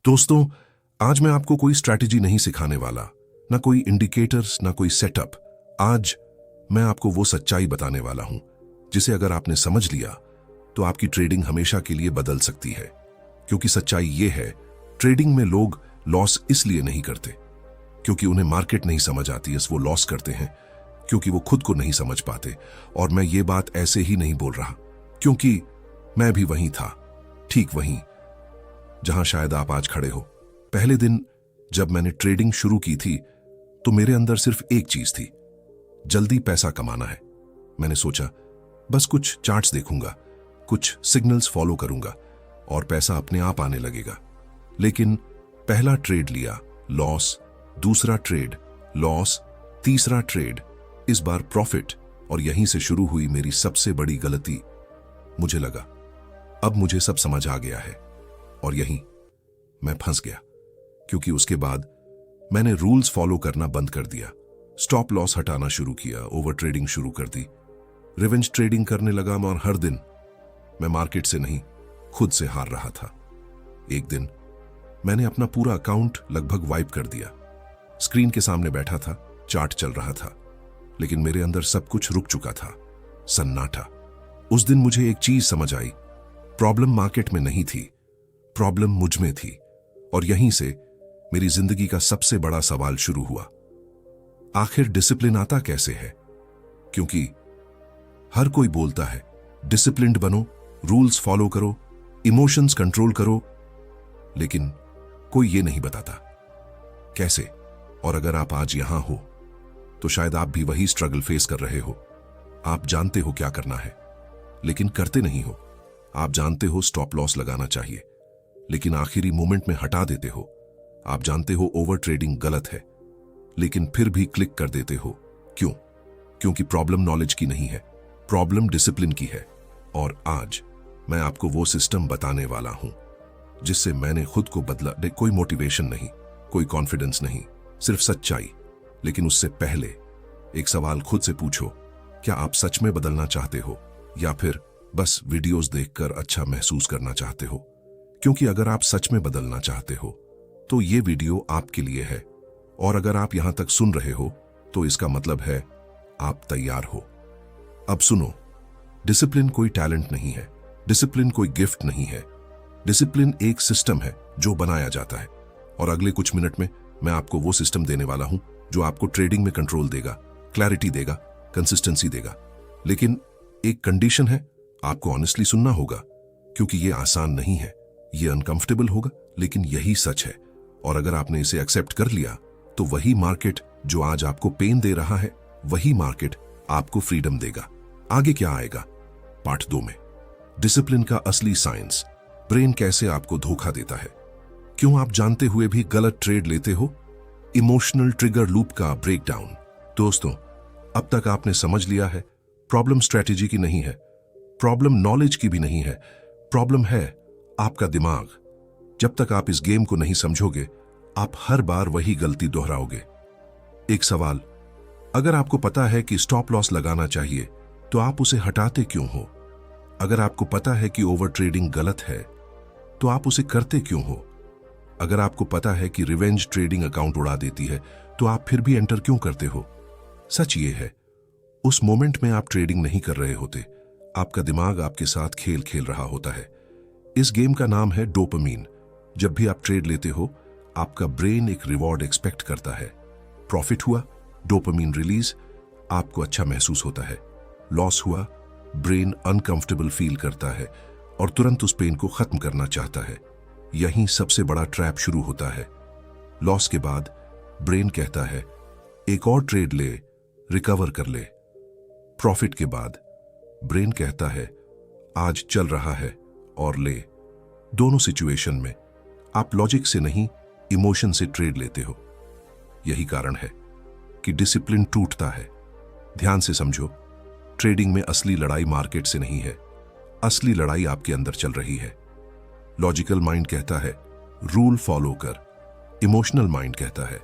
दोस्तों, आज मैं आपको कोई स्ट्रैटेजी नहीं सिखाने वाला, ना कोई इंडिकेटर्स, ना कोई सेटअप। आज मैं आपको वो सच्चाई बताने वाला हूं जिसे अगर आपने समझ लिया तो आपकी ट्रेडिंग हमेशा के लिए बदल सकती है। क्योंकि सच्चाई ये है, ट्रेडिंग में लोग लॉस इसलिए नहीं करते क्योंकि उन्हें मार्केट नहीं समझ आती, वो लॉस करते हैं क्योंकि वो खुद को नहीं समझ पाते। और मैं ये बात ऐसे ही नहीं बोल रहा, क्योंकि मैं भी वहीं था, ठीक वहीं जहां शायद आप आज खड़े हो। पहले दिन जब मैंने ट्रेडिंग शुरू की थी तो मेरे अंदर सिर्फ एक चीज थी, जल्दी पैसा कमाना है। मैंने सोचा बस कुछ चार्ट्स देखूंगा, कुछ सिग्नल्स फॉलो करूंगा और पैसा अपने आप आने लगेगा। लेकिन पहला ट्रेड लिया, लॉस, दूसरा ट्रेड लॉस, तीसरा ट्रेड, इस बार प्रॉफिट। और यहीं से शुरू हुई मेरी सबसे बड़ी गलती। मुझे लगा अब मुझे सब समझ आ गया है, और यहीं मैं फंस गया। क्योंकि उसके बाद मैंने रूल्स फॉलो करना बंद कर दिया, स्टॉप लॉस हटाना शुरू किया, ओवर ट्रेडिंग शुरू कर दी, रिवेंज ट्रेडिंग करने लगा। और हर दिन मैं मार्केट से नहीं, खुद से हार रहा था। एक दिन मैंने अपना पूरा अकाउंट लगभग वाइप कर दिया। स्क्रीन के सामने बैठा था, चार्ट चल रहा था, लेकिन मेरे अंदर सब कुछ रुक चुका था, सन्नाटा। उस दिन मुझे एक चीज समझ आई, प्रॉब्लम मार्केट में नहीं थी, प्रॉब्लम मुझ में थी। और यहीं से मेरी जिंदगी का सबसे बड़ा सवाल शुरू हुआ, आखिर डिसिप्लिन आता कैसे है? क्योंकि हर कोई बोलता है डिसिप्लिन्ड बनो, रूल्स फॉलो करो, इमोशंस कंट्रोल करो, लेकिन कोई ये नहीं बताता कैसे। और अगर आप आज यहां हो तो शायद आप भी वही स्ट्रगल फेस कर रहे हो। आप जानते हो क्या करना है, लेकिन करते नहीं हो। आप जानते हो स्टॉप लॉस लगाना चाहिए, लेकिन आखिरी मोमेंट में हटा देते हो। आप जानते हो ओवर ट्रेडिंग गलत है, लेकिन फिर भी क्लिक कर देते हो। क्यों? क्योंकि प्रॉब्लम नॉलेज की नहीं है, प्रॉब्लम डिसिप्लिन की है। और आज मैं आपको वो सिस्टम बताने वाला हूं जिससे मैंने खुद को बदला। कोई मोटिवेशन नहीं, कोई कॉन्फिडेंस नहीं, सिर्फ सच्चाई। लेकिन उससे पहले एक सवाल खुद से पूछो, क्या आप सच में बदलना चाहते हो या फिर बस वीडियोस देखकर अच्छा महसूस करना चाहते हो? क्योंकि अगर आप सच में बदलना चाहते हो तो ये वीडियो आपके लिए है। और अगर आप यहां तक सुन रहे हो तो इसका मतलब है आप तैयार हो। अब सुनो, डिसिप्लिन कोई टैलेंट नहीं है, डिसिप्लिन कोई गिफ्ट नहीं है। डिसिप्लिन एक सिस्टम है जो बनाया जाता है। और अगले कुछ मिनट में मैं आपको वो सिस्टम देने वाला हूं जो आपको ट्रेडिंग में कंट्रोल देगा, क्लैरिटी देगा, कंसिस्टेंसी देगा। लेकिन एक कंडीशन है, आपको ऑनेस्टली सुनना होगा, क्योंकि ये आसान नहीं है, ये अनकंफर्टेबल होगा, लेकिन यही सच है। और अगर आपने इसे एक्सेप्ट कर लिया तो वही मार्केट जो आज आपको पेन दे रहा है, वही मार्केट आपको फ्रीडम देगा। आगे क्या आएगा? पार्ट 2 में डिसिप्लिन का असली साइंस, ब्रेन कैसे आपको धोखा देता है, क्यों आप जानते हुए भी गलत ट्रेड लेते हो, इमोशनल ट्रिगर लूप का ब्रेकडाउन। दोस्तों, अब तक आपने समझ लिया है, प्रॉब्लम स्ट्रैटेजी की नहीं है, प्रॉब्लम नॉलेज की भी नहीं है, प्रॉब्लम है आपका दिमाग। जब तक आप इस गेम को नहीं समझोगे, आप हर बार वही गलती दोहराओगे। एक सवाल, अगर आपको पता है कि स्टॉप लॉस लगाना चाहिए तो आप उसे हटाते क्यों हो? अगर आपको पता है कि ओवर ट्रेडिंग गलत है तो आप उसे करते क्यों हो? अगर आपको पता है कि रिवेंज ट्रेडिंग अकाउंट उड़ा देती है तो आप फिर भी एंटर क्यों करते हो? सच ये है, उस मोमेंट में आप ट्रेडिंग नहीं कर रहे होते, आपका दिमाग आपके साथ खेल खेल रहा होता है। इस गेम का नाम है डोपामीन। जब भी आप ट्रेड लेते हो, आपका ब्रेन एक रिवॉर्ड एक्सपेक्ट करता है। प्रॉफिट हुआ, डोपामीन रिलीज, आपको अच्छा महसूस होता है। लॉस हुआ, ब्रेन अनकंफर्टेबल फील करता है और तुरंत उस पेन को खत्म करना चाहता है। यहीं सबसे बड़ा ट्रैप शुरू होता है। लॉस के बाद ब्रेन कहता है एक और ट्रेड ले, रिकवर कर ले। प्रॉफिट के बाद ब्रेन कहता है आज चल रहा है और ले। दोनों सिचुएशन में आप लॉजिक से नहीं, इमोशन से ट्रेड लेते हो। यही कारण है कि डिसिप्लिन टूटता है। ध्यान से समझो, ट्रेडिंग में असली लड़ाई मार्केट से नहीं है, असली लड़ाई आपके अंदर चल रही है। लॉजिकल माइंड कहता है रूल फॉलो कर, इमोशनल माइंड कहता है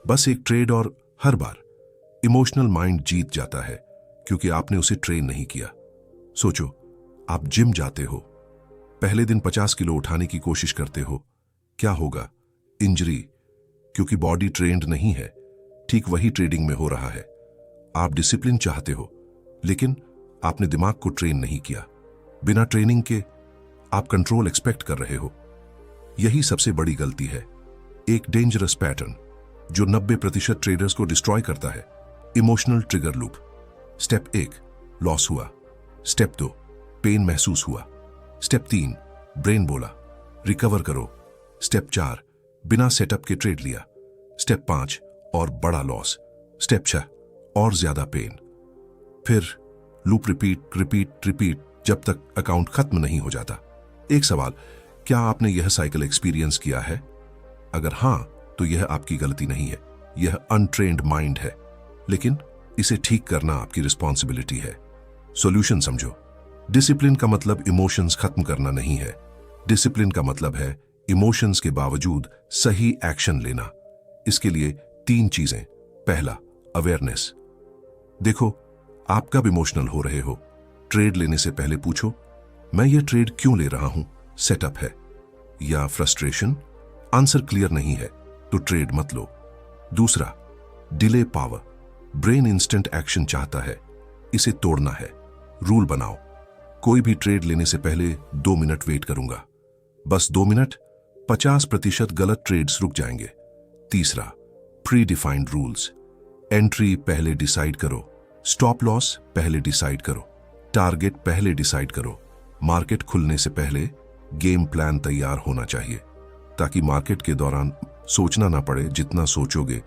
बस एक ट्रेड, और हर बार इमोशनल माइंड जीत जाता है क्योंकि आपने उसे ट्रेन नहीं किया। सोचो, आप जिम जाते हो, पहले दिन 50 किलो उठाने की कोशिश करते हो, क्या होगा? इंजरी, क्योंकि बॉडी ट्रेंड नहीं है। ठीक वही ट्रेडिंग में हो रहा है। आप डिसिप्लिन चाहते हो, लेकिन आपने दिमाग को ट्रेन नहीं किया। बिना ट्रेनिंग के आप कंट्रोल एक्सपेक्ट कर रहे हो। यही सबसे बड़ी गलती है। एक डेंजरस पैटर्न जो 90% ट्रेडर्स को डिस्ट्रॉय करता है। Emotional trigger loop. Step 1, loss हुआ। स्टेप 2, पेन महसूस हुआ। स्टेप 3, ब्रेन बोला रिकवर करो। स्टेप 4, बिना सेटअप के ट्रेड लिया। स्टेप 5, और बड़ा लॉस। स्टेप 6, और ज्यादा पेन। फिर लूप रिपीट रिपीट रिपीट जब तक अकाउंट खत्म नहीं हो जाता। एक सवाल, क्या आपने यह साइकिल एक्सपीरियंस किया है? अगर हां, तो यह आपकी गलती नहीं है, यह अनट्रेन्ड माइंड है। लेकिन इसे ठीक करना आपकी रिस्पॉन्सिबिलिटी है। सॉल्यूशन समझो। डिसिप्लिन का मतलब इमोशंस खत्म करना नहीं है। डिसिप्लिन का मतलब है इमोशंस के बावजूद सही एक्शन लेना। इसके लिए 3 चीजें। पहला, अवेयरनेस। देखो, आप कब इमोशनल हो रहे हो? ट्रेड लेने से पहले पूछो, मैं ये ट्रेड क्यों ले रहा हूं? सेटअप है या फ्रस्ट्रेशन? आंसर क्लियर नहीं है तो ट्रेड मत लो। दूसरा, delay power. Brain instant action चाहता है, इसे तोड़ना है। रूल बनाओ, कोई भी ट्रेड लेने से पहले 2 मिनट वेट करूंगा। बस 2 मिनट, 50% गलत ट्रेड्स रुक जाएंगे। तीसरा, प्री डिफाइंड रूल्स। एंट्री पहले डिसाइड करो, स्टॉप लॉस पहले डिसाइड करो, टारगेट पहले डिसाइड करो। मार्केट खुलने से पहले गेम प्लान तैयार होना चाहिए, ताकि मार्केट के दौरान सोचना ना पड़े। जितना सोचोगे,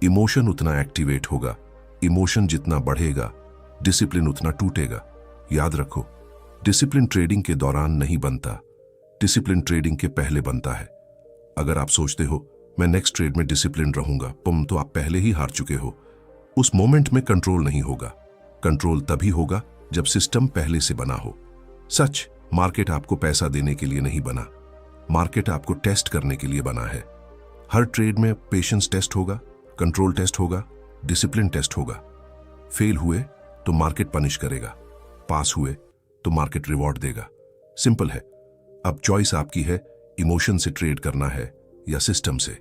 इमोशन उतना एक्टिवेट होगा। इमोशन जितना बढ़ेगा, डिसिप्लिन उतना टूटेगा। याद रखो, डिसिप्लिन ट्रेडिंग के दौरान नहीं बनता, डिसिप्लिन ट्रेडिंग के पहले बनता है। अगर आप सोचते हो मैं नेक्स्ट ट्रेड में डिसिप्लिन रहूंगा, तो आप पहले ही हार चुके हो। उस मोमेंट में कंट्रोल नहीं होगा। कंट्रोल तभी होगा जब सिस्टम पहले से बना हो। सच, मार्केट आपको पैसा देने के लिए नहीं बना, मार्केट आपको टेस्ट करने के लिए बना है। हर ट्रेड में पेशेंस टेस्ट होगा, कंट्रोल टेस्ट होगा, डिसिप्लिन टेस्ट होगा। फेल हुए तो मार्केट पनिश करेगा, पास हुए तो मार्केट रिवॉर्ड देगा। सिंपल है। अब चॉइस आपकी है, इमोशन से ट्रेड करना है या सिस्टम से।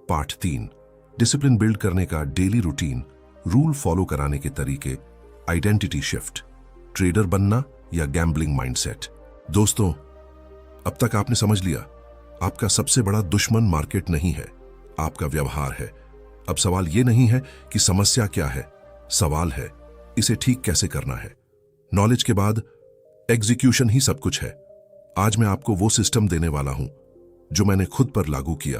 पार्ट 3, डिसिप्लिन बिल्ड करने का डेली रूटीन, रूल फॉलो कराने के तरीके, आइडेंटिटी शिफ्ट, ट्रेडर बनना या गैम्बलिंग माइंडसेट। दोस्तों, अब तक आपने समझ लिया, आपका सबसे बड़ा दुश्मन मार्केट नहीं है, आपका व्यवहार है। अब सवाल यह नहीं है कि समस्या क्या है, सवाल है इसे ठीक कैसे करना है। नॉलेज के बाद एग्जीक्यूशन ही सब कुछ है। आज मैं आपको वो सिस्टम देने वाला हूं जो मैंने खुद पर लागू किया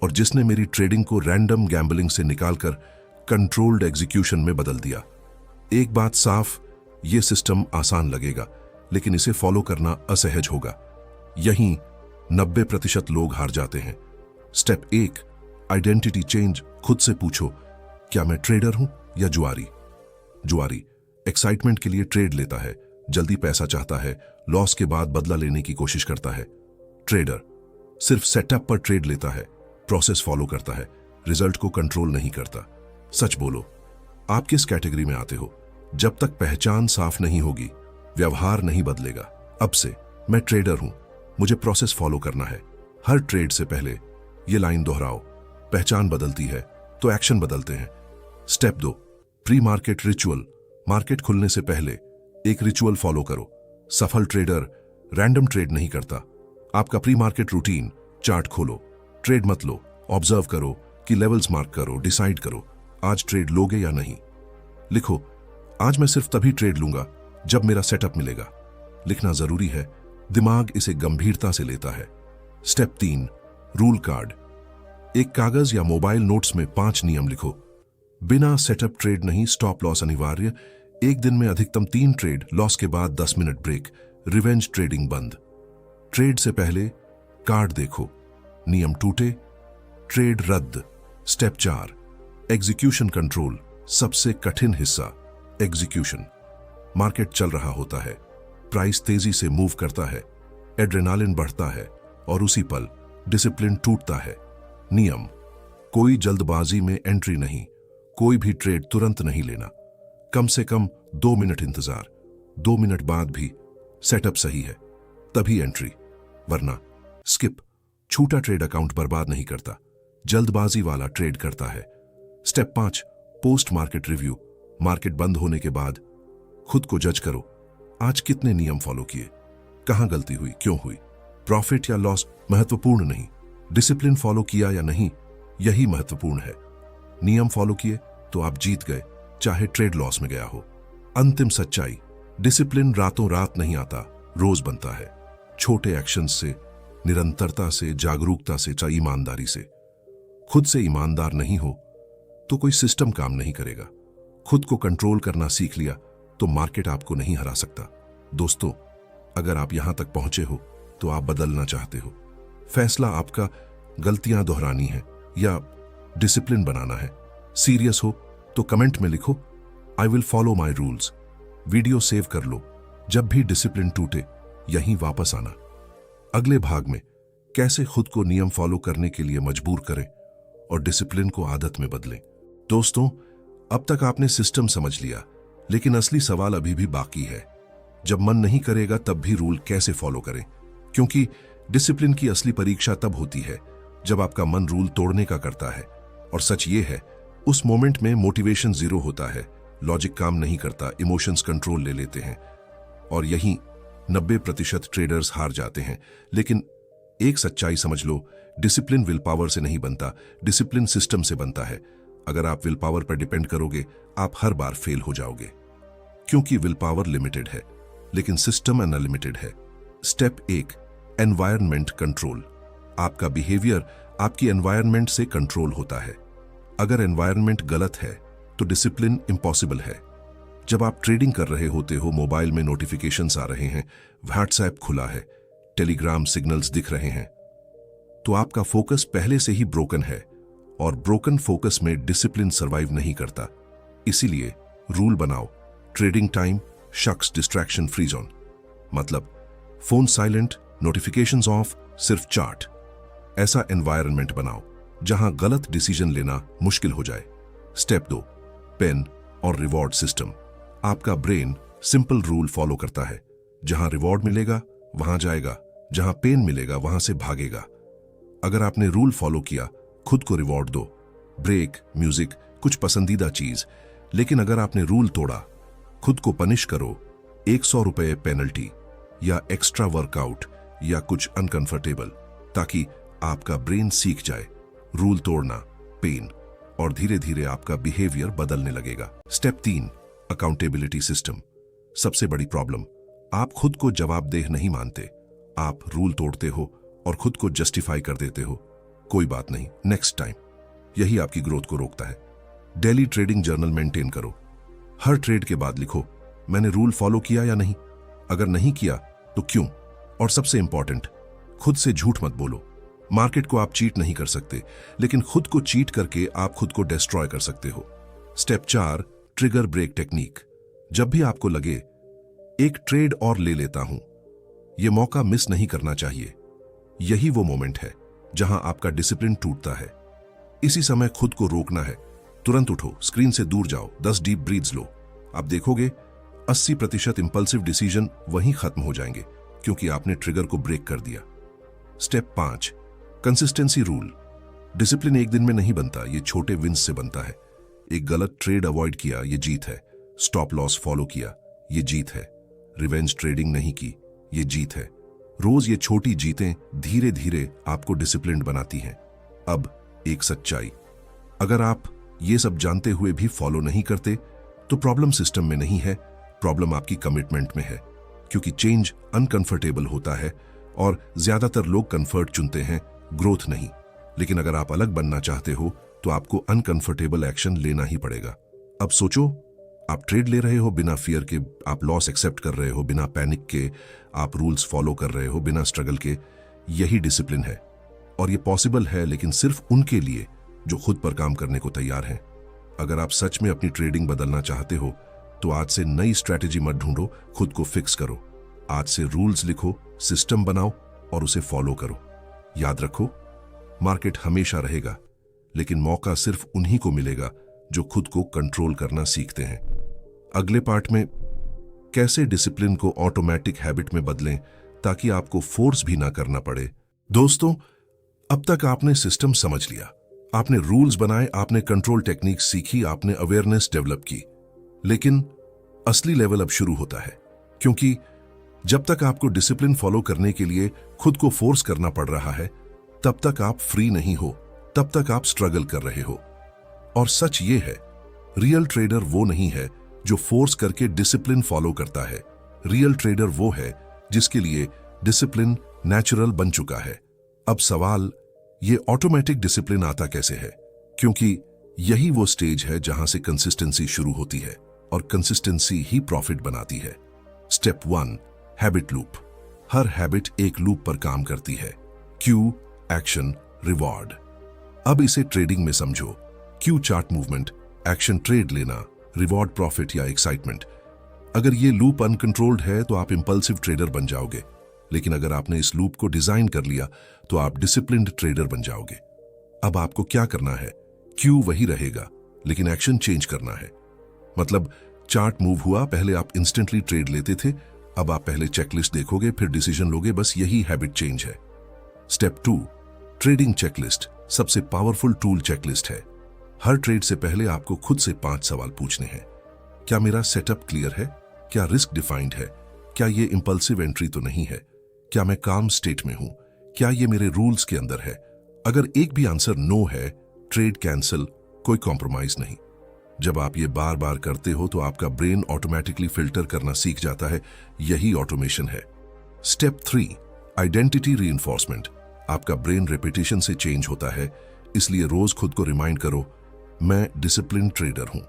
और जिसने मेरी ट्रेडिंग को रैंडम गैम्बलिंग से निकालकर कंट्रोल्ड एग्जीक्यूशन में बदल दिया। एक बात साफ, ये सिस्टम आसान लगेगा, लेकिन इसे फॉलो करना असहज होगा। यहीं 90% लोग हार जाते हैं। Step 1, identity change. खुद से पूछो, क्या मैं ट्रेडर हूं या जुआरी? जुआरी एक्साइटमेंट के लिए ट्रेड लेता है, जल्दी पैसा चाहता है, लॉस के बाद बदला लेने की कोशिश करता है। ट्रेडर सिर्फ सेटअप पर ट्रेड लेता है, प्रोसेस फॉलो करता है, रिजल्ट को कंट्रोल नहीं करता। सच बोलो, आप किस कैटेगरी में आते हो? जब तक पहचान साफ नहीं होगी, व्यवहार नहीं बदलेगा। अब से मैं ट्रेडर हूं, मुझे प्रोसेस फॉलो करना है। हर ट्रेड से पहले ये लाइन दोहराओ, पहचान बदलती है तो एक्शन बदलते हैं। Step 2, pre market ritual. Market खुलने से पहले एक रिचुअल फॉलो करो। सफल ट्रेडर रैंडम ट्रेड नहीं करता। आपका प्री मार्केट रूटीन, चार्ट खोलो, ट्रेड मत लो, ऑब्जर्व करो कि लेवल्स मार्क करो, डिसाइड करो आज ट्रेड लोगे या नहीं। लिखो, आज मैं सिर्फ तभी ट्रेड लूंगा जब मेरा सेटअप मिलेगा। लिखना जरूरी है, दिमाग इसे गंभीरता से लेता है। Step 3, rule card. एक कागज या मोबाइल नोट्स में 5 नियम लिखो। बिना सेटअप ट्रेड नहीं, स्टॉप लॉस अनिवार्य, एक दिन में अधिकतम 3 ट्रेड, लॉस के बाद 10 मिनट ब्रेक, रिवेंज ट्रेडिंग बंद। ट्रेड से पहले कार्ड देखो, नियम टूटे, ट्रेड रद्द। Step 4, execution control. सबसे कठिन हिस्सा, एग्जीक्यूशन। मार्केट चल रहा होता है, प्राइस तेजी से मूव करता है, एड्रेनालिन बढ़ता है और उसी पल डिसिप्लिन टूटता है। नियम, कोई जल्दबाजी में एंट्री नहीं, कोई भी ट्रेड तुरंत नहीं लेना, कम से कम 2 मिनट इंतजार, 2 मिनट बाद भी सेटअप सही है तभी एंट्री, वरना स्किप। छूटा ट्रेड अकाउंट बर्बाद नहीं करता, जल्दबाजी वाला ट्रेड करता है। Step 5, post market review. Market बंद होने के बाद खुद को जज करो। आज कितने नियम फॉलो किए, कहां गलती हुई, क्यों हुई। प्रॉफिट या लॉस महत्वपूर्ण नहीं, डिसिप्लिन फॉलो किया या नहीं यही महत्वपूर्ण है। नियम फॉलो किए तो आप जीत गए, चाहे ट्रेड लॉस में गया हो। अंतिम सच्चाई, डिसिप्लिन रातों रात नहीं आता, रोज बनता है। छोटे एक्शन से, निरंतरता से, जागरूकता से, चाहे ईमानदारी से। खुद से ईमानदार नहीं हो तो कोई सिस्टम काम नहीं करेगा। खुद को कंट्रोल करना सीख लिया तो मार्केट आपको नहीं हरा सकता। दोस्तों, अगर आप यहां तक पहुंचे हो तो आप बदलना चाहते हो। फैसला आपका गलतियां दोहरानी है या डिसिप्लिन बनाना है। सीरियस हो तो कमेंट में लिखो, I will follow my rules. Video save कर लो, जब भी डिसिप्लिन टूटे यहीं वापस आना। अगले भाग में कैसे खुद को नियम फॉलो करने के लिए मजबूर करें और डिसिप्लिन को आदत में बदलें। दोस्तों, अब तक आपने सिस्टम समझ लिया, लेकिन असली सवाल अभी भी बाकी है। जब मन नहीं करेगा तब भी रूल कैसे फॉलो करें, क्योंकि डिसिप्लिन की असली परीक्षा तब होती है जब आपका मन रूल तोड़ने का करता है। और सच ये है, उस मोमेंट में मोटिवेशन जीरो होता है, लॉजिक काम नहीं करता, इमोशंस कंट्रोल ले लेते हैं और यहीं 90% ट्रेडर्स हार जाते हैं। लेकिन एक सच्चाई समझ लो, डिसिप्लिन विल पावर से नहीं बनता, डिसिप्लिन सिस्टम से बनता है। अगर आप विल पावर पर डिपेंड करोगे, आप हर बार फेल हो जाओगे, क्योंकि विल पावर लिमिटेड है लेकिन सिस्टम अनलिमिटेड है। Step 1, environment control. आपका बिहेवियर आपकी एनवायरनमेंट से कंट्रोल होता है। अगर एनवायरनमेंट गलत है तो डिसिप्लिन इम्पॉसिबल है। जब आप ट्रेडिंग कर रहे होते हो, मोबाइल में नोटिफिकेशंस आ रहे हैं, व्हाट्सएप खुला है, टेलीग्राम सिग्नल्स दिख रहे हैं, तो आपका फोकस पहले से ही ब्रोकन है और ब्रोकन फोकस में डिसिप्लिन सर्वाइव नहीं करता। इसीलिए रूल बनाओ, ट्रेडिंग टाइम, शख्स, डिस्ट्रैक्शन फ्री जोन। मतलब फोन साइलेंट, नोटिफिकेशंस ऑफ, सिर्फ चार्ट। ऐसा एनवायरनमेंट बनाओ जहां गलत डिसीजन लेना मुश्किल हो जाए। स्टेप 2, पेन और रिवॉर्ड सिस्टम। आपका ब्रेन सिंपल रूल फॉलो करता है, जहां रिवॉर्ड मिलेगा वहां जाएगा, जहां पेन मिलेगा वहां से भागेगा। अगर आपने रूल फॉलो किया, खुद को रिवॉर्ड दो, ब्रेक, म्यूजिक, कुछ पसंदीदा चीज। लेकिन अगर आपने रूल तोड़ा, खुद को पनिश करो, 100 रुपए पेनल्टी या एक्स्ट्रा वर्कआउट या कुछ अनकंफर्टेबल, ताकि आपका ब्रेन सीख जाए रूल तोड़ना, पेन, और धीरे धीरे आपका बिहेवियर बदलने लगेगा। Step 3, accountability system. सबसे बड़ी प्रॉब्लम, आप खुद को जवाबदेह नहीं मानते। आप रूल तोड़ते हो और खुद को जस्टिफाई कर देते हो, कोई बात नहीं, नेक्स्ट टाइम। यही आपकी ग्रोथ को रोकता है। डेली ट्रेडिंग जर्नल मेंटेन करो। हर ट्रेड के बाद लिखो, मैंने रूल फॉलो किया या नहीं, अगर नहीं किया तो क्यों। और सबसे इंपॉर्टेंट, खुद से झूठ मत बोलो। मार्केट को आप चीट नहीं कर सकते, लेकिन खुद को चीट करके आप खुद को डिस्ट्रॉय कर सकते हो। Step 4, trigger break technique. जब भी आपको लगे एक ट्रेड और ले लेता हूं, यह मौका मिस नहीं करना चाहिए। यही वो मोमेंट है जहां आपका डिसिप्लिन टूटता है। इसी समय खुद को रोकना है। तुरंत उठो, स्क्रीन से दूर जाओ, 10 डीप ब्रीथ्स लो। आप देखोगे 80% इंपल्सिव डिसीजन वहीं खत्म हो जाएंगे, क्योंकि आपने ट्रिगर को ब्रेक कर दिया। Step 5, consistency rule. डिसिप्लिन एक दिन में नहीं बनता, ये छोटे विंस से बनता है। एक गलत ट्रेड अवॉइड किया, ये जीत है। स्टॉप लॉस फॉलो किया, ये जीत है। रिवेंज ट्रेडिंग नहीं की, ये जीत है। रोज ये छोटी जीतें धीरे धीरे आपको डिसिप्लिन्ड बनाती हैं। अब एक सच्चाई, अगर आप ये सब जानते हुए भी फॉलो नहीं करते, तो प्रॉब्लम सिस्टम में नहीं है, प्रॉब्लम आपकी कमिटमेंट में है। क्योंकि चेंज अनकंफर्टेबल होता है और ज्यादातर लोग कंफर्ट चुनते हैं, ग्रोथ नहीं। लेकिन अगर आप अलग बनना चाहते हो तो आपको अनकंफर्टेबल एक्शन लेना ही पड़ेगा। अब सोचो, आप ट्रेड ले रहे हो बिना फियर के, आप लॉस एक्सेप्ट कर रहे हो बिना पैनिक के, आप रूल्स फॉलो कर रहे हो बिना स्ट्रगल के। यही डिसिप्लिन है और ये पॉसिबल है, लेकिन सिर्फ उनके लिए जो खुद पर काम करने को तैयार हैं। अगर आप सच में अपनी ट्रेडिंग बदलना चाहते हो तो आज से नई स्ट्रैटेजी मत ढूंढो, खुद को फिक्स करो। आज से रूल्स लिखो, सिस्टम बनाओ और उसे फॉलो करो। याद रखो, मार्केट हमेशा रहेगा, लेकिन मौका सिर्फ उन्हीं को मिलेगा जो खुद को कंट्रोल करना सीखते हैं। अगले पार्ट में कैसे डिसिप्लिन को ऑटोमेटिक हैबिट में बदलें ताकि आपको फोर्स भी ना करना पड़े। दोस्तों, अब तक आपने सिस्टम समझ लिया, आपने रूल्स बनाए, आपने कंट्रोल टेक्निक सीखी, आपने अवेयरनेस डेवलप की। लेकिन असली लेवल अब शुरू होता है, क्योंकि जब तक आपको डिसिप्लिन फॉलो करने के लिए खुद को फोर्स करना पड़ रहा है, तब तक आप फ्री नहीं हो, तब तक आप स्ट्रगल कर रहे हो। और सच ये है, रियल ट्रेडर वो नहीं है जो फोर्स करके डिसिप्लिन फॉलो करता है। रियल ट्रेडर वो है जिसके लिए डिसिप्लिन नेचुरल बन चुका है। अब सवाल, ये ऑटोमेटिक डिसिप्लिन आता कैसे है? क्योंकि यही वो स्टेज है जहां से कंसिस्टेंसी शुरू होती है, और कंसिस्टेंसी ही प्रॉफिट बनाती है। Step 1, habit loop. हर हैबिट एक लूप पर काम करती है, क्यू, एक्शन, रिवॉर्ड। अब इसे ट्रेडिंग में समझो। Q chart movement, action trade लेना, रिवॉर्ड प्रॉफिट या एक्साइटमेंट। अगर ये लूप अनकंट्रोल्ड है तो आप इंपल्सिव ट्रेडर बन जाओगे, लेकिन अगर आपने इस लूप को डिजाइन कर लिया तो आप डिसिप्लिन्ड ट्रेडर बन जाओगे। अब आपको क्या करना है? क्यू वही रहेगा, लेकिन एक्शन चेंज करना है। मतलब चार्ट मूव हुआ, पहले आप इंस्टेंटली ट्रेड लेते थे, अब आप पहले चेकलिस्ट देखोगे, फिर डिसीजन लोगे। बस यही हैबिट चेंज है। स्टेप 2, ट्रेडिंग चेकलिस्ट सबसे पावरफुल टूल चेकलिस्ट है। हर ट्रेड से पहले आपको खुद से 5 सवाल पूछने हैं। क्या मेरा सेटअप क्लियर है? क्या रिस्क डिफाइंड है? क्या ये इंपल्सिव एंट्री तो नहीं है? क्या मैं काम स्टेट में हूं? क्या ये मेरे रूल्स के अंदर है? अगर एक भी आंसर नो है, ट्रेड कैंसिल, कोई कॉम्प्रोमाइज नहीं। जब आप ये बार बार करते हो तो आपका ब्रेन ऑटोमेटिकली फिल्टर करना सीख जाता है। यही ऑटोमेशन है। Step 3, identity reinforcement. आपका ब्रेन रेपिटेशन से चेंज होता है, इसलिए रोज खुद को रिमाइंड करो, मैं डिसिप्लिन ट्रेडर हूं।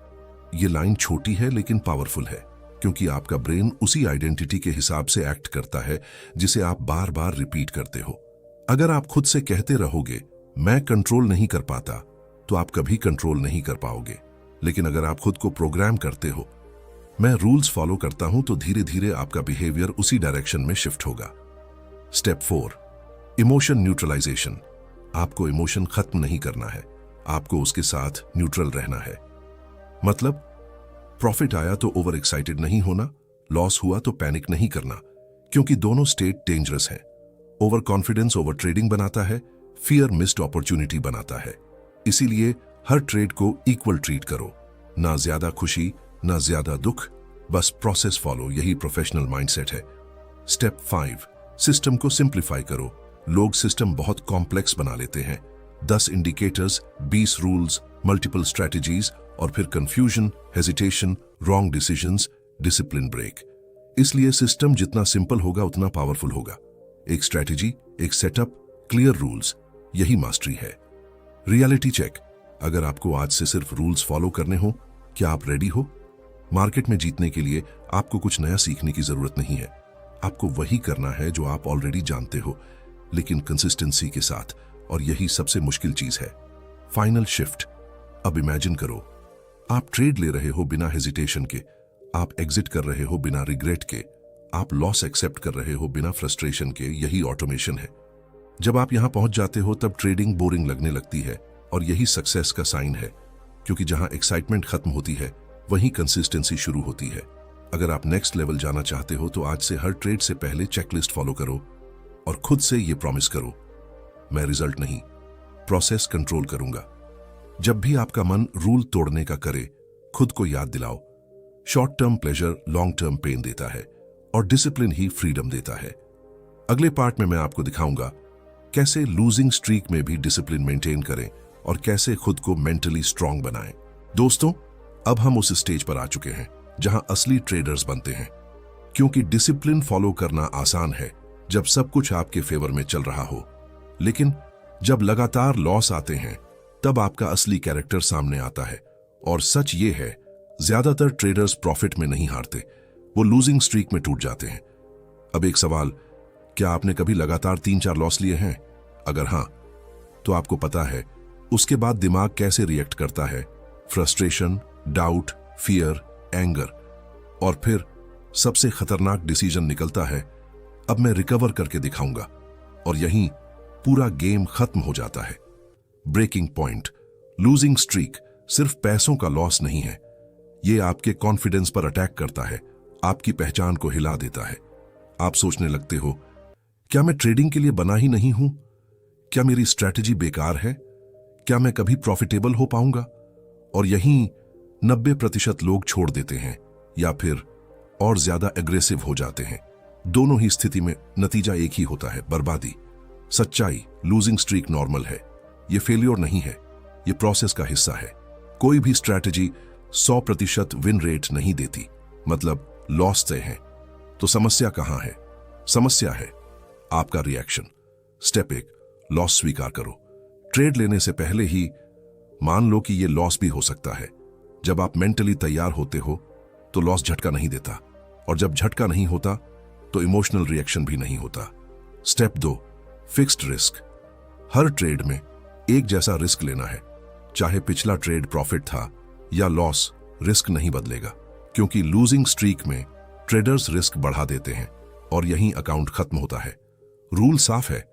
ये लाइन छोटी है लेकिन पावरफुल है, क्योंकि आपका ब्रेन उसी आइडेंटिटी के हिसाब से एक्ट करता है जिसे आप बार बार रिपीट करते हो। अगर आप खुद से कहते रहोगे मैं कंट्रोल नहीं कर पाता, तो आप कभी कंट्रोल नहीं कर पाओगे। लेकिन अगर आप खुद को प्रोग्राम करते हो मैं रूल्स फॉलो करता हूं, तो धीरे धीरे आपका बिहेवियर उसी डायरेक्शन में शिफ्ट होगा। Step 4, emotion neutralisation. आपको इमोशन खत्म नहीं करना है, आपको उसके साथ न्यूट्रल रहना है। मतलब प्रॉफिट आया तो ओवर एक्साइटेड नहीं होना, लॉस हुआ तो पैनिक नहीं करना, क्योंकि दोनों स्टेट डेंजरस हैं। ओवर कॉन्फिडेंस ओवर ट्रेडिंग बनाता है, फियर मिस्ड अपॉर्चुनिटी बनाता है। इसीलिए हर ट्रेड को इक्वल ट्रीट करो, ना ज्यादा खुशी ना ज्यादा दुख, बस प्रोसेस फॉलो। यही प्रोफेशनल माइंडसेट है। स्टेप 5, सिस्टम को सिंप्लीफाई करो। लोग सिस्टम बहुत कॉम्प्लेक्स बना लेते हैं, 10 इंडिकेटर्स, 20 रूल्स, मल्टीपल स्ट्रेटजीज, और फिर confusion, hesitation, wrong decisions, discipline break. इसलिए सिस्टम जितना सिंपल होगा उतना पावरफुल होगा। एक स्ट्रेटजी, एक सेटअप, क्लियर रूल्स, यही मास्टरी है। Reality check. अगर आपको आज से सिर्फ रूल्स फॉलो करने हो, क्या आप रेडी हो? मार्केट में जीतने के लिए आपको कुछ नया सीखने की जरूरत नहीं है। आपको वही करना है जो आप ऑलरेडी जानते हो, लेकिन कंसिस्टेंसी के साथ। और यही सबसे मुश्किल चीज है। Final shift. अब इमेजिन करो, आप ट्रेड ले रहे हो बिना हेजिटेशन के, आप एग्जिट कर रहे हो बिना रिग्रेट के, आप लॉस एक्सेप्ट कर रहे हो बिना फ्रस्ट्रेशन के। यही ऑटोमेशन है। जब आप यहां पहुंच जाते हो तब ट्रेडिंग बोरिंग लगने लगती है, और यही सक्सेस का साइन है, क्योंकि जहां एक्साइटमेंट खत्म होती है वहीं कंसिस्टेंसी शुरू होती है। अगर आप नेक्स्ट लेवल जाना चाहते हो तो आज से हर ट्रेड से पहले चेकलिस्ट फॉलो करो और खुद से ये प्रॉमिस करो, मैं रिजल्ट नहीं, प्रोसेस कंट्रोल करूंगा। जब भी आपका मन रूल तोड़ने का करे, खुद को याद दिलाओ, short term pleasure long term pain देता है, और डिसिप्लिन ही फ्रीडम देता है। अगले पार्ट में मैं आपको दिखाऊंगा कैसे लूजिंग स्ट्रीक में भी डिसिप्लिन मेंटेन करें और कैसे खुद को मेंटली स्ट्रांग बनाएं। दोस्तों, अब हम उस स्टेज पर आ चुके हैं जहां असली ट्रेडर्स बनते हैं, क्योंकि डिसिप्लिन फॉलो करना आसान है जब सब कुछ आपके फेवर में चल रहा हो, लेकिन जब लगातार लॉस आते हैं तब आपका असली कैरेक्टर सामने आता है। और सच ये है, ज्यादातर ट्रेडर्स प्रॉफिट में नहीं हारते, वो लूजिंग स्ट्रीक में टूट जाते हैं। अब एक सवाल, क्या आपने कभी लगातार 3-4 लॉस लिए हैं? अगर हां, तो आपको पता है उसके बाद दिमाग कैसे रिएक्ट करता है। फ्रस्ट्रेशन, डाउट, फियर, एंगर, और फिर सबसे खतरनाक डिसीजन निकलता है, अब मैं रिकवर करके दिखाऊंगा, और यहीं पूरा गेम खत्म हो जाता है। Breaking point. लूजिंग स्ट्रीक सिर्फ पैसों का लॉस नहीं है, ये आपके कॉन्फिडेंस पर अटैक करता है, आपकी पहचान को हिला देता है। आप सोचने लगते हो, क्या मैं ट्रेडिंग के लिए बना ही नहीं हूं? क्या मेरी स्ट्रैटेजी बेकार है? क्या मैं कभी प्रॉफिटेबल हो पाऊंगा? और यहीं 90% लोग छोड़ देते हैं या फिर और ज्यादा एग्रेसिव हो जाते हैं। दोनों ही स्थिति में नतीजा एक ही होता है, बर्बादी। सच्चाई, लूजिंग स्ट्रीक नॉर्मल है, ये फेलियर नहीं है, ये प्रोसेस का हिस्सा है। कोई भी स्ट्रैटेजी 100% विन रेट नहीं देती, मतलब लॉस से है। तो समस्या कहां है? समस्या है आपका रिएक्शन। स्टेप 1, लॉस स्वीकार करो। ट्रेड लेने से पहले ही मान लो कि यह लॉस भी हो सकता है। जब आप मेंटली तैयार होते हो तो लॉस झटका नहीं देता, और जब झटका नहीं होता तो इमोशनल रिएक्शन भी नहीं होता। Step 2, fixed risk. हर ट्रेड में एक जैसा रिस्क लेना है। चाहे पिछला ट्रेड प्रॉफिट था या लॉस, रिस्क नहीं बदलेगा, क्योंकि लूजिंग स्ट्रीक में ट्रेडर्स रिस्क बढ़ा देते हैं और यहीं अकाउंट खत्म होता है। रूल साफ है,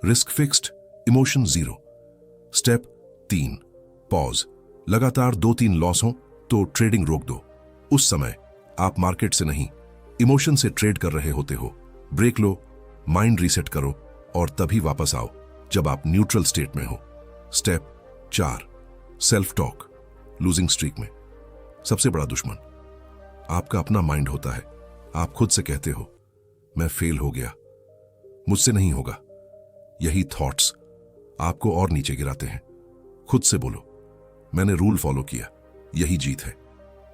risk fixed, emotion zero. Step 3, pause. लगातार 2-3 लॉस हो तो ट्रेडिंग रोक दो। उस समय आप मार्केट से नहीं, इमोशन से ट्रेड कर रहे होते हो। ब्रेक लो, माइंड रीसेट करो और तभी वापस आओ जब आप न्यूट्रल स्टेट में हो। Step 4, self talk. Losing streak में सबसे बड़ा दुश्मन आपका अपना माइंड होता है। आप खुद से कहते हो, मैं फेल हो गया, मुझसे नहीं होगा। यही थॉट्स आपको और नीचे गिराते हैं। खुद से बोलो, मैंने रूल फॉलो किया, यही जीत है।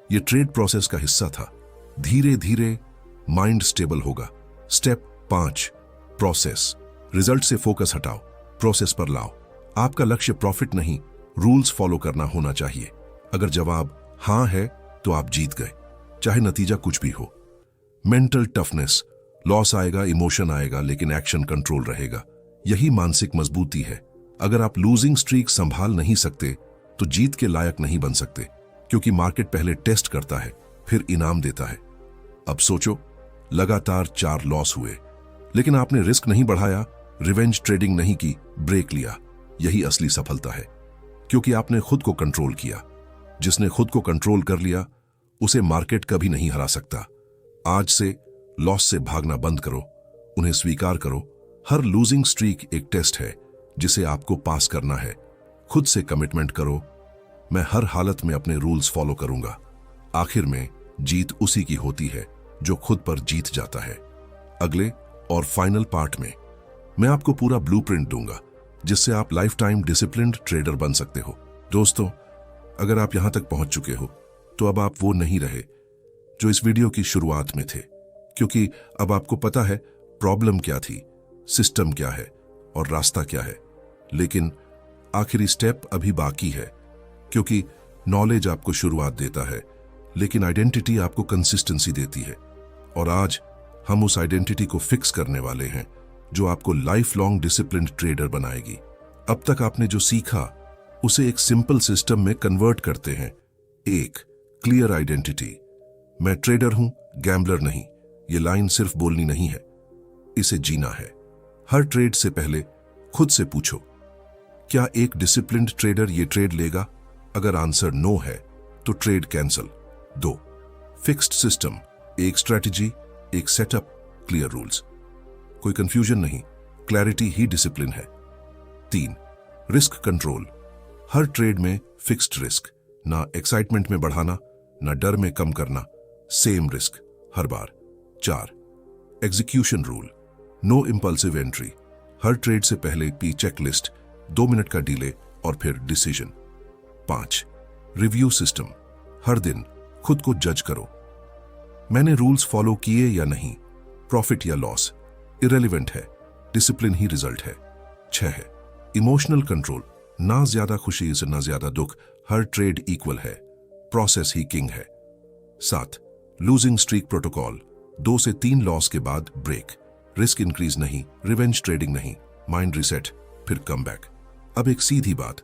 यह ट्रेड प्रोसेस का हिस्सा था। धीरे धीरे माइंड स्टेबल होगा। Step 5, process. रिजल्ट से फोकस हटाओ, प्रोसेस पर लाओ। आपका लक्ष्य प्रॉफिट नहीं, रूल्स फॉलो करना होना चाहिए। अगर जवाब हां है तो आप जीत गए, चाहे नतीजा कुछ भी हो। Mental toughness. लॉस आएगा, इमोशन आएगा, लेकिन एक्शन कंट्रोल रहेगा। यही मानसिक मजबूती है। अगर आप लूजिंग स्ट्रीक संभाल नहीं सकते तो जीत के लायक नहीं बन सकते, क्योंकि मार्केट पहले टेस्ट करता है, फिर इनाम देता है। अब सोचो, लगातार 4 लॉस हुए, लेकिन आपने रिस्क नहीं बढ़ाया, रिवेंज ट्रेडिंग नहीं की, ब्रेक लिया। यही असली सफलता है, क्योंकि आपने खुद को कंट्रोल किया। जिसने खुद को कंट्रोल कर लिया उसे मार्केट कभी नहीं हरा सकता। आज से लॉस से भागना बंद करो, उन्हें स्वीकार करो। हर लूजिंग स्ट्रीक एक टेस्ट है जिसे आपको पास करना है। खुद से कमिटमेंट करो, मैं हर हालत में अपने रूल्स फॉलो करूंगा। आखिर में जीत उसी की होती है जो खुद पर जीत जाता है। अगले और फाइनल पार्ट में मैं आपको पूरा ब्लूप्रिंट दूंगा, जिससे आप लाइफ टाइम डिसिप्लिन्ड ट्रेडर बन सकते हो। दोस्तों, अगर आप यहां तक पहुंच चुके हो तो अब आप वो नहीं रहे जो इस वीडियो की शुरुआत में थे, क्योंकि अब आपको पता है प्रॉब्लम क्या थी, सिस्टम क्या है और रास्ता क्या है। लेकिन आखिरी स्टेप अभी बाकी है, क्योंकि नॉलेज आपको शुरुआत देता है, लेकिन आइडेंटिटी आपको कंसिस्टेंसी देती है। और आज हम उस आइडेंटिटी को फिक्स करने वाले हैं जो आपको लाइफ लॉन्ग डिसिप्लिन्ड ट्रेडर बनाएगी। अब तक आपने जो सीखा उसे एक सिंपल सिस्टम में कन्वर्ट करते हैं। 1, क्लियर आइडेंटिटी। मैं ट्रेडर हूं, गैम्बलर नहीं। ये लाइन सिर्फ बोलनी नहीं है, इसे जीना है। हर ट्रेड से पहले खुद से पूछो, क्या एक डिसिप्लिन्ड ट्रेडर ये ट्रेड लेगा? अगर आंसर नो है तो ट्रेड कैंसल। 2, fixed system. एक स्ट्रैटेजी, एक सेटअप, क्लियर रूल्स। कोई कंफ्यूजन नहीं, क्लैरिटी ही डिसिप्लिन है। 3, रिस्क कंट्रोल। हर ट्रेड में फिक्स्ड रिस्क, ना एक्साइटमेंट में बढ़ाना, ना डर में कम करना, सेम रिस्क हर बार। 4, execution rule. No impulsive entry. हर ट्रेड से पहले पी चेकलिस्ट, 2 मिनट का डिले और फिर डिसीजन। 5, review system. हर दिन खुद को जज करो, मैंने रूल्स फॉलो किए या नहीं। प्रॉफिट या लॉस इरेलीवेंट है, डिसिप्लिन ही रिजल्ट है। 6 है इमोशनल कंट्रोल। ना ज्यादा खुशी से ना ज्यादा दुख, हर ट्रेड इक्वल है, प्रोसेस ही किंग है। 7, लूजिंग स्ट्रीक प्रोटोकॉल। 2 से 3 लॉस के बाद ब्रेक। रिस्क इंक्रीज नहीं, रिवेंज ट्रेडिंग नहीं, माइंड रिसेट, फिर कम बैक। अब एक सीधी बात,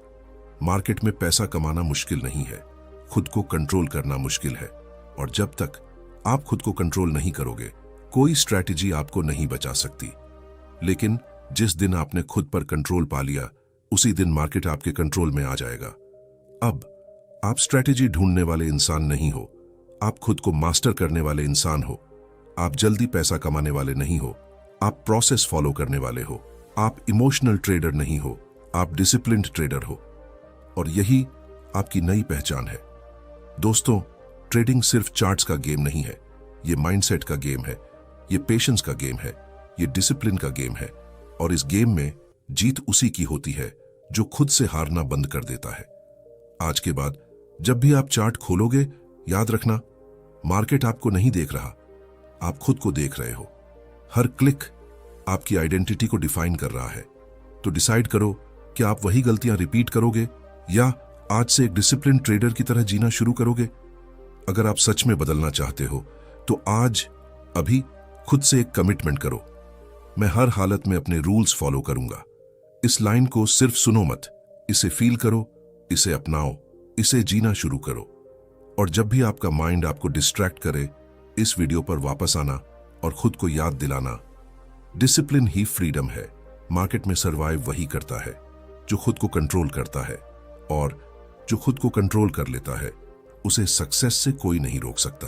मार्केट में पैसा कमाना मुश्किल नहीं है, खुद को कंट्रोल करना मुश्किल है। और जब तक आप खुद को कंट्रोल नहीं करोगे, कोई स्ट्रैटेजी आपको नहीं बचा सकती। लेकिन जिस दिन आपने खुद पर कंट्रोल पा लिया, उसी दिन मार्केट आपके कंट्रोल में आ जाएगा। अब आप स्ट्रैटेजी ढूंढने वाले इंसान नहीं हो, आप खुद को मास्टर करने वाले इंसान हो। आप जल्दी पैसा कमाने वाले नहीं हो, आप प्रोसेस फॉलो करने वाले हो। आप इमोशनल ट्रेडर नहीं हो, आप डिसिप्लिन्ड ट्रेडर हो, और यही आपकी नई पहचान है। दोस्तों, ट्रेडिंग सिर्फ चार्ट्स का गेम नहीं है, ये माइंडसेट का गेम है, ये पेशेंस का गेम है, ये डिसिप्लिन का गेम है, और इस गेम में जीत उसी की होती है जो खुद से हारना बंद कर देता है। आज के बाद जब भी आप चार्ट खोलोगे, याद रखना, मार्केट आपको नहीं देख रहा, आप खुद को देख रहे हो। हर क्लिक आपकी आइडेंटिटी को डिफाइन कर रहा है। तो डिसाइड करो कि आप वही गलतियां रिपीट करोगे या आज से एक डिसिप्लिन ट्रेडर की तरह जीना शुरू करोगे। अगर आप सच में बदलना चाहते हो तो आज अभी खुद से एक कमिटमेंट करो, मैं हर हालत में अपने रूल्स फॉलो करूंगा। इस लाइन को सिर्फ सुनो मत, इसे फील करो, इसे अपनाओ, इसे जीना शुरू करो। और जब भी आपका माइंड आपको डिस्ट्रैक्ट करे, इस वीडियो पर वापस आना और खुद को याद दिलाना, डिसिप्लिन ही फ्रीडम है। मार्केट में सरवाइव वही करता है जो खुद को कंट्रोल करता है, और जो खुद को कंट्रोल कर लेता है उसे सक्सेस से कोई नहीं रोक सकता।